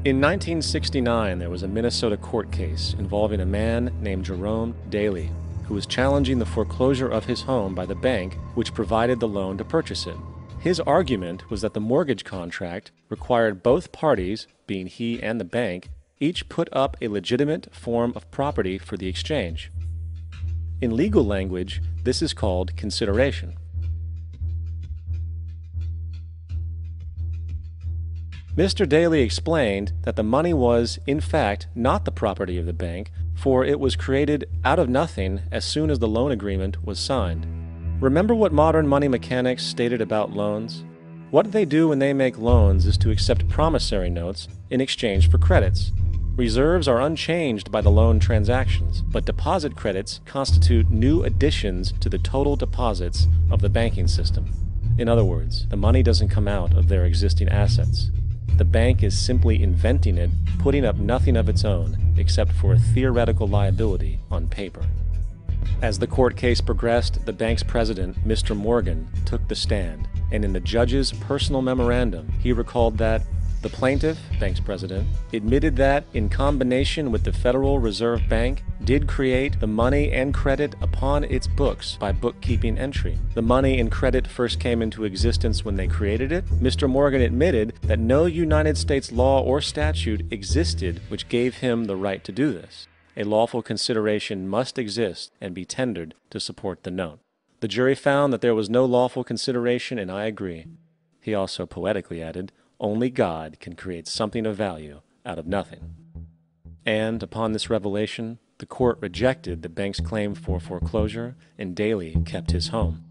In 1969, there was a Minnesota court case involving a man named Jerome Daly, who was challenging the foreclosure of his home by the bank which provided the loan to purchase it. His argument was that the mortgage contract required both parties, being he and the bank, each put up a legitimate form of property for the exchange. In legal language, this is called consideration. Mr. Daly explained that the money was, in fact, not the property of the bank, for it was created out of nothing as soon as the loan agreement was signed. Remember what modern money mechanics stated about loans? What they do when they make loans is to accept promissory notes in exchange for credits. Reserves are unchanged by the loan transactions, but deposit credits constitute new additions to the total deposits of the banking system. In other words, the money doesn't come out of their existing assets. The bank is simply inventing it, putting up nothing of its own, except for a theoretical liability on paper. As the court case progressed, the bank's president, Mr. Morgan, took the stand, and in the judge's personal memorandum, he recalled that the plaintiff, bank's president, admitted that, in combination with the Federal Reserve Bank, did create the money and credit upon its books by bookkeeping entry. The money and credit first came into existence when they created it. Mr. Morgan admitted that no United States law or statute existed which gave him the right to do this. A lawful consideration must exist and be tendered to support the note. The jury found that there was no lawful consideration, and I agree. He also poetically added, "Only God can create something of value out of nothing." And upon this revelation, the court rejected the bank's claim for foreclosure, and Daly kept his home.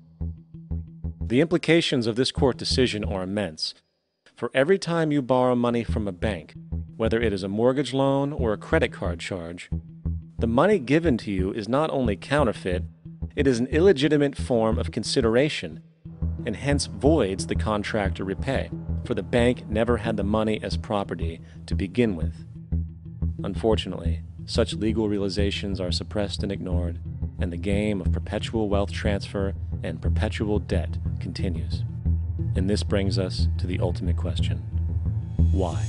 The implications of this court decision are immense. For every time you borrow money from a bank, whether it is a mortgage loan or a credit card charge, the money given to you is not only counterfeit, it is an illegitimate form of consideration, and hence voids the contract to repay, for the bank never had the money as property to begin with. Unfortunately, such legal realizations are suppressed and ignored, and the game of perpetual wealth transfer and perpetual debt continues. And this brings us to the ultimate question: why?